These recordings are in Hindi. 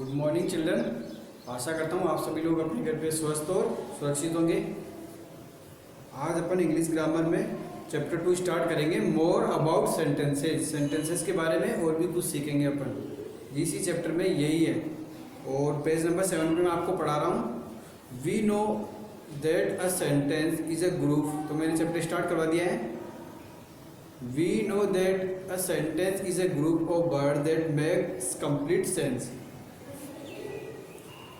Good morning children. आशा करता हूँ आप सभी लोग अपने घर पे स्वस्थ और सुरक्षित होंगे। आज अपन इंग्लिश ग्रामर में चैप्टर 2 स्टार्ट करेंगे। More about sentences. सेंटेंसेस के बारे में और भी कुछ सीखेंगे अपन, इसी चैप्टर में यही है। और पेज नंबर 7 पे मैं आपको पढ़ा रहा हूँ। We know that a sentence is a group. तो मैंने चैप्टर स्टार्ट करवा दिया है। We know that a sentence is a group of word that makes complete sense.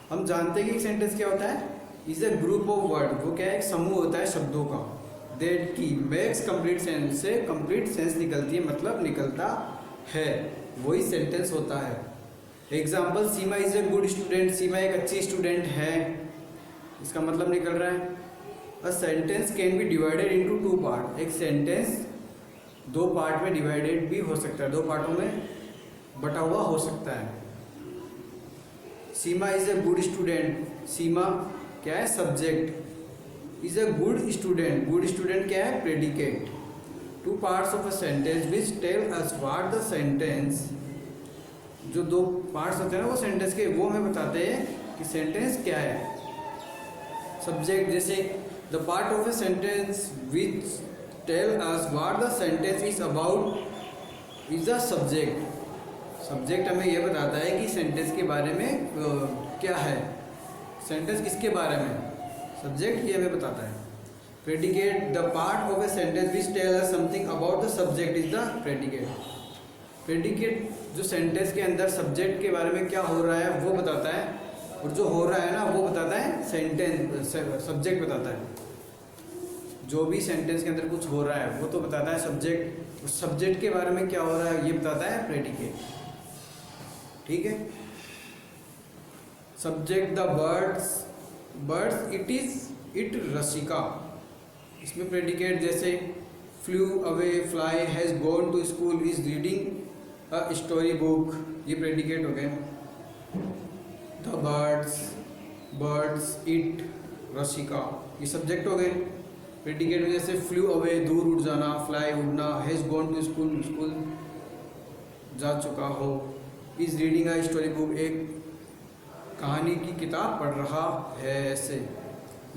हम जानते हैं कि एक सेंटेंस क्या होता है, is a group of word. वो क्या है, एक समूह होता है शब्दों का। दैट की मेक्स कंप्लीट सेंस, से कंप्लीट सेंस निकलती है, मतलब निकलता है, वही सेंटेंस होता है। Example, Seema is a good student. Seema एक अच्छी स्टूडेंट है, इसका मतलब निकल रहा है। A sentence can be divided into 2 part. एक सेंटेंस 2 पार्ट में डिवाइडेड भी हो सकता है, 2 पार्टों में बटा हुआ हो सकता है। Seema is a good student. Seema क्या है, subject. Is a good student, good student क्या है, predicate. 2 parts of a sentence which tell us what the sentence. जो 2 पार्ट्स होते हैं ना वो सेंटेंस के, वो हमें बताते हैं कि सेंटेंस क्या है। सब्जेक्ट, जैसे the part of a sentence which tell us what the sentence is about is the subject. Subject हमें यह बताता है कि सेंटेंस के बारे में क्या है, सेंटेंस किसके बारे में, सब्जेक्ट ये हमें बताता है। Predicate, the part of a sentence which tell us something about the subject is the predicate. Predicate जो सेंटेंस के अंदर सब्जेक्ट के बारे में क्या हो रहा है वो बताता है, और जो हो रहा है ना वो बताता है सेंटेंस, सब्जेक्ट बताता है। जो भी सेंटेंस के अंदर कुछ हो रहा है वो तो बताता है सब्जेक्ट, उस सब्जेक्ट के बारे में क्या हो रहा है ये बताता है प्रेडिकेट। ठीक है। Subject, the birds, birds it is it Rasika. इसमें प्रेडिकेट जैसे flew away, fly, has gone to school, is reading a story book, ये प्रेडिकेट हो गए। The birds, birds it Rasika, ये सब्जेक्ट हो गए। प्रेडिकेट में जैसे फ्लू अवे, दूर उड़ जाना, फ्लाई उड़ना, has gone to school, school जा चुका हो, is reading a story book, एक कहानी की किताब पढ़ रहा है, ऐसे।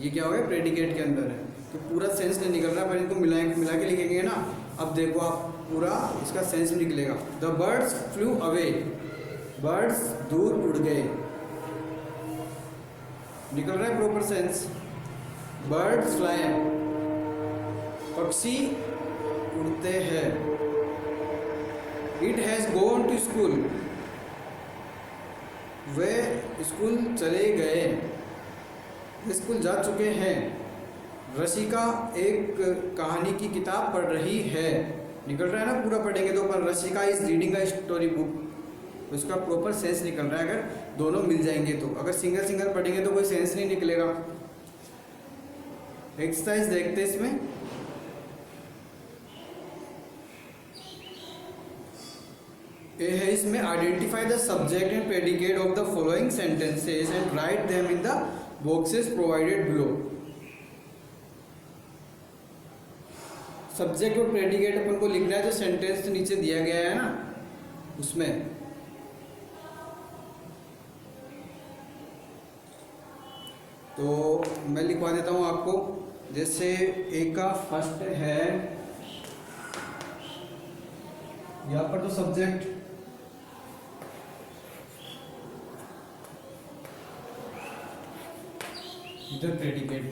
ये क्या हो गया, प्रेडिकेट के अंदर है। तो पूरा सेंस नहीं निकल रहा, पर इनको मिला के लिखेंगे ना। अब देखो आप, पूरा इसका सेंस निकलेगा। The birds flu away, birds दूर उड़ गए, निकल रहा है प्रॉपर सेंस। बर्ड्स फ्लाई, पक्षी उड़ते हैं। It has gone to school, वे स्कूल चले गए, वे स्कूल जा चुके हैं। रसिका एक कहानी की किताब पढ़ रही है, निकल रहा है ना पूरा, पढ़ेंगे तो। पर Rasika is reading a story book, तो इसका प्रॉपर सेंस निकल रहा है अगर दोनों मिल जाएंगे तो। अगर सिंगल सिंगल पढ़ेंगे तो कोई सेंस नहीं निकलेगा। एक्सरसाइज देखते हैं इसमें। ये है इसमें, identify the subject and predicate of the following sentences and write them in the boxes provided below. Subject और प्रेडिकेट अपन को लिखना है जो सेंटेंस नीचे दिया गया है ना उसमें। तो मैं लिखवा देता हूं आपको। जैसे एक का फर्स्ट है, यहां पर तो सब्जेक्ट, इधर प्रेडिकेट।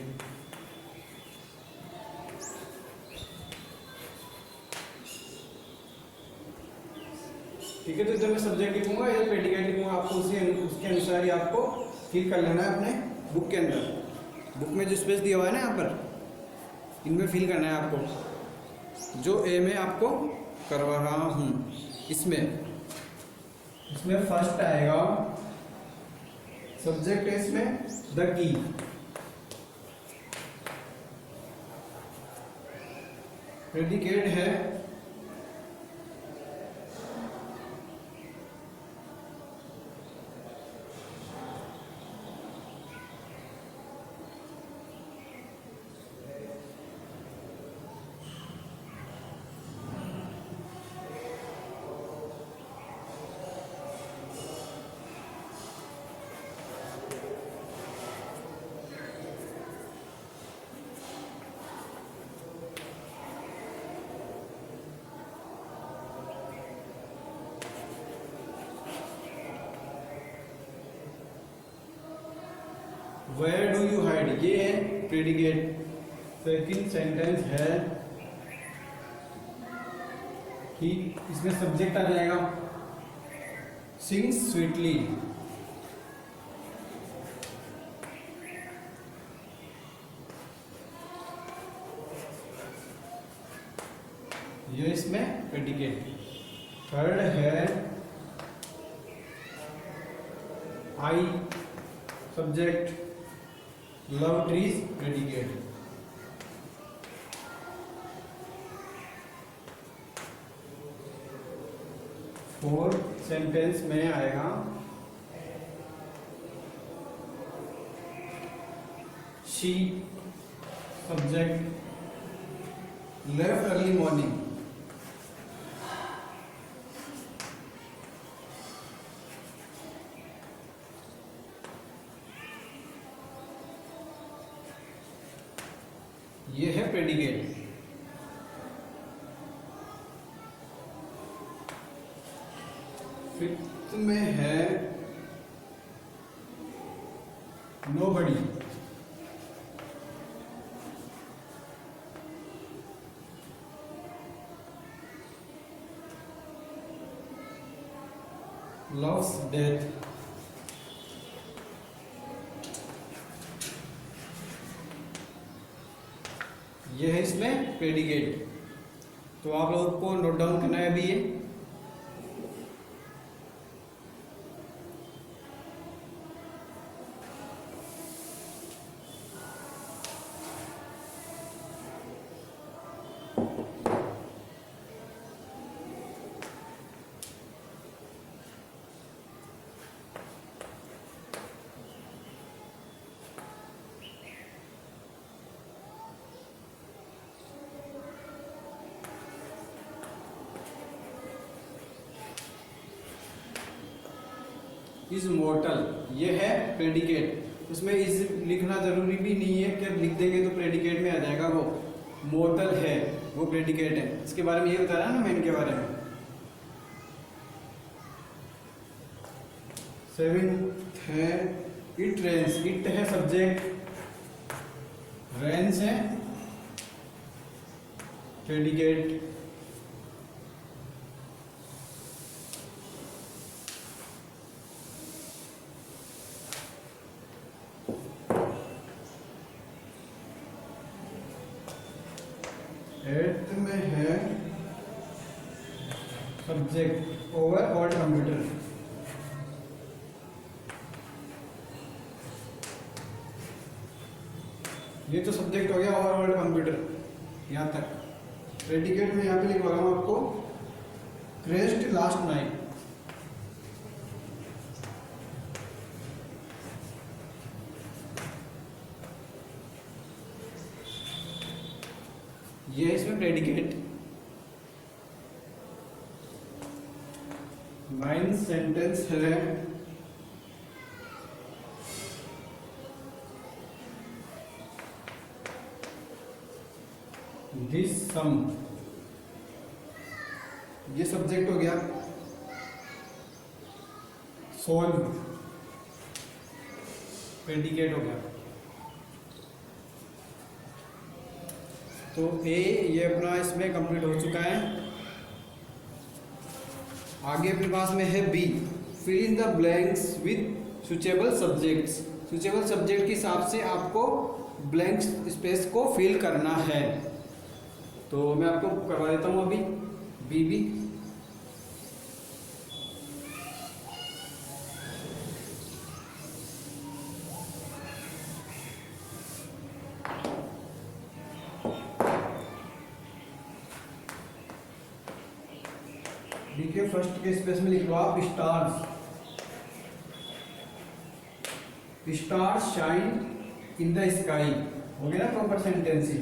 ठीक है, तो इधर मैं सब्जेक्ट लिखूंगा, इधर प्रेडिकेट लिखूंगा। आपको उसके अनुसार ही आपको फिल कर लेना है अपने बुक के अंदर। बुक में जो स्पेस दिया हुआ है ना यहाँ पर, इनमें फिल करना है आपको, जो ए में आपको करवा रहा हूँ। इसमें फर्स्ट आएगा सब्जेक्ट है, इसमें द की। प्रेडिकेट है वेयर डू यू हाइड, ये है प्रेडिकेट। सेकंड सेंटेंस है कि इसमें सब्जेक्ट आ जाएगा सिंग्स स्वीटली। ये इसमें प्रेडिकेट। थर्ड है I subject, love trees predicate. Fourth sentence में आएगा she subject, left early morning. ये है प्रेडिकेट। फिफ्थ में है नोबडी। Loves death. ये है इसमें प्रेडिकेट। तो आप लोगों को नोट डाउन करना है अभी ये। इज मोर्टल, ये है प्रेडिकेट। उसमें इज लिखना जरूरी भी नहीं है कि लिख देंगे तो प्रेडिकेट में आ जाएगा। वो मोर्टल है, वो प्रेडिकेट है। इसके बारे में ये बता रहा ना मैं इनके बारे में। सेवेंथ है इट रेन्स, इट है सब्जेक्ट, रेन्स है प्रेडिकेट। एट्थ में है सब्जेक्ट ओवर ऑल कंप्यूटर। ये तो सब्जेक्ट हो गया ओवर ऑल कंप्यूटर यहाँ तक। प्रेडिकेट में यहाँ पे लिखवा रहा हूँ आपको क्रेस्ट लास्ट नाइट। ये है इसमें प्रेडिकेट। नाइन सेंटेंस है दिस सम, ये सब्जेक्ट हो गया। सोल्व प्रेडिकेट हो गया। तो ए ये अपना इसमें कंप्लीट हो चुका है। आगे अपने पास में है B, fill in the blanks with suitable subjects. Suitable subject के हिसाब से आपको ब्लैंक स्पेस को फिल करना है। तो मैं आपको करवा देता हूँ अभी बी। देखिए फर्स्ट के स्पेस में लिख लो आप stars. Stars shine in the sky, हो गया ना प्रॉपर सेंटेंस ही।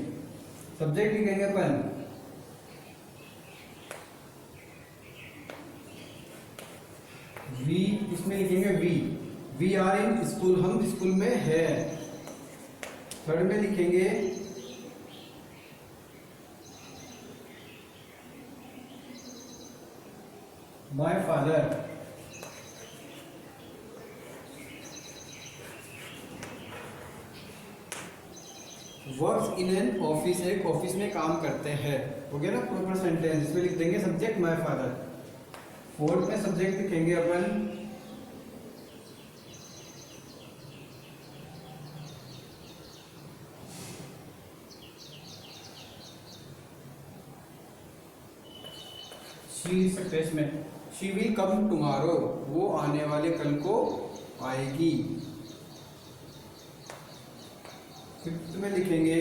सब्जेक्ट लिखेंगे अपन वी, इसमें लिखेंगे वी आर इन स्कूल, हम स्कूल में है। थर्ड में लिखेंगे my father. Works in an office, एक ऑफिस में काम करते हैं। हो गया ना प्रॉपर सेंटेंस। इसमें लिख देंगे सब्जेक्ट माय फादर। फोर्थ में सब्जेक्ट लिखेंगे अपन शी, लिख सकते हैं इसमें शी विल कम टुमारो, वो आने वाले कल को आएगी। फिफ्थ में लिखेंगे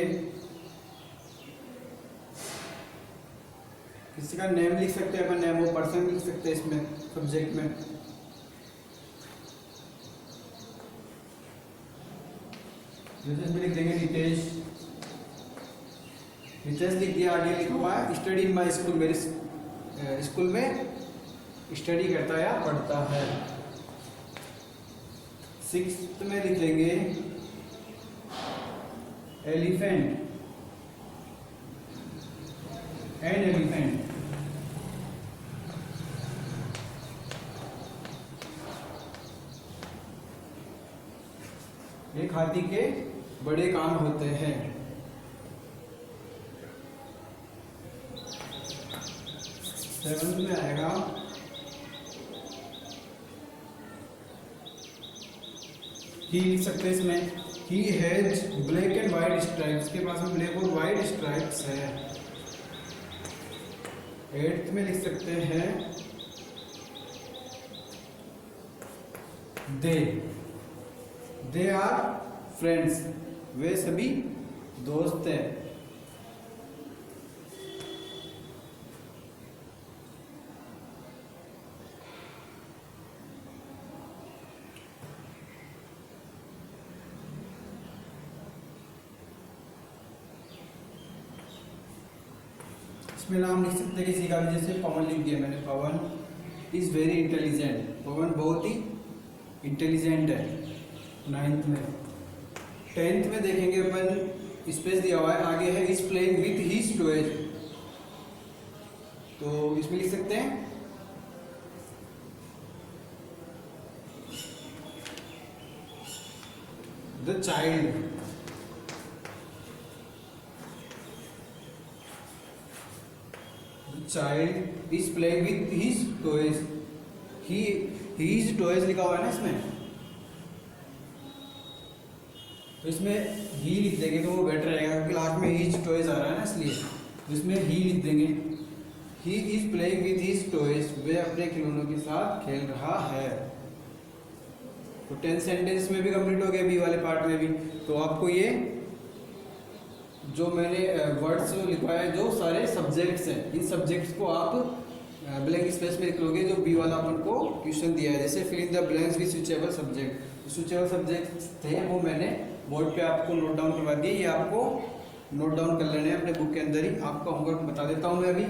किसी का नेम लिख सकते हैं अपन, नेम वो पर्सन लिख सकते हैं इसमें सब्जेक्ट में। जैसे इसमें लिख देंगे नितेश, नितेश लिख दिया। आगे लिखा हुआ है स्टडी इन माई स्कूल, मेरे स्कूल में स्टडी करता है या पढ़ता है। सिक्स्थ में लिखेंगे एलिफेंट, एन एलिफेंट। एक हाथी के बड़े कान होते हैं। सेवंथ में आएगा ही, लिख सकते हैं इसमें he has black and white stripes, के पास में ब्लैक और व्हाइट स्ट्राइप्स है। एट्थ में लिख सकते हैं दे आर फ्रेंड्स, वे सभी दोस्त हैं। इसमें नाम लिख सकते हैं किसी का भी, जैसे पवन लिख दिया मैंने। पवन इज़ वेरी इंटेलिजेंट, पवन बहुत ही इंटेलिजेंट है। नाइन्थ में। टेंथ में देखेंगे अपन स्पेस दिया हुआ है, आगे है is playing with his toys, तो इसमें लिख सकते हैं the child, child is playing with his toys. His toys लिखा हुआ है ना इसमें, तो इसमें ही लिख देंगे तो वो बेटर रहेगा, क्योंकि लास्ट में हिज टॉयज आ रहा है ना, इसलिए तो इसमें ही लिख देंगे। He is playing with his toys, वे अपने खिलौनों के साथ खेल रहा है। तो 10 सेंटेंस में भी कंप्लीट हो गया, बी वाले पार्ट में भी। तो आपको ये जो मैंने वर्ड्स लिखवाए हैं, जो सारे सब्जेक्ट्स हैं, इन सब्जेक्ट्स को आप ब्लैंक स्पेस में लिख लोगे, जो बी वाला अपन को क्वेश्चन दिया है। जैसे fill in the blanks with switchable subject, switchable subject थे वो मैंने बोर्ड पे आपको नोट डाउन करवा दिए, ये आपको नोट डाउन कर लेने हैं अपने बुक के अंदर ही। आपका होमवर्क बता देता हूँ मैं अभी।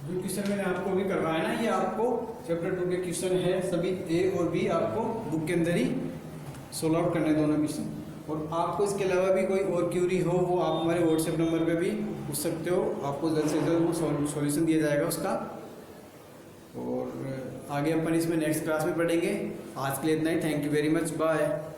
जो क्वेश्चन मैंने आपको भी करवाया ना, ये आपको चैप्टर 2 के क्वेश्चन है, सभी ए और बी आपको बुक के अंदर ही सोल्व आउट करने दोनों क्वेश्चन। और आपको इसके अलावा भी कोई और क्यूरी हो, वो आप हमारे व्हाट्सएप नंबर पे भी पूछ सकते हो, आपको जल्द से जल्द वो सॉल्यूशन दिया जाएगा उसका। और आगे अपन इसमें नेक्स्ट क्लास में पढ़ेंगे। आज के लिए इतना ही। Thank you very much, bye.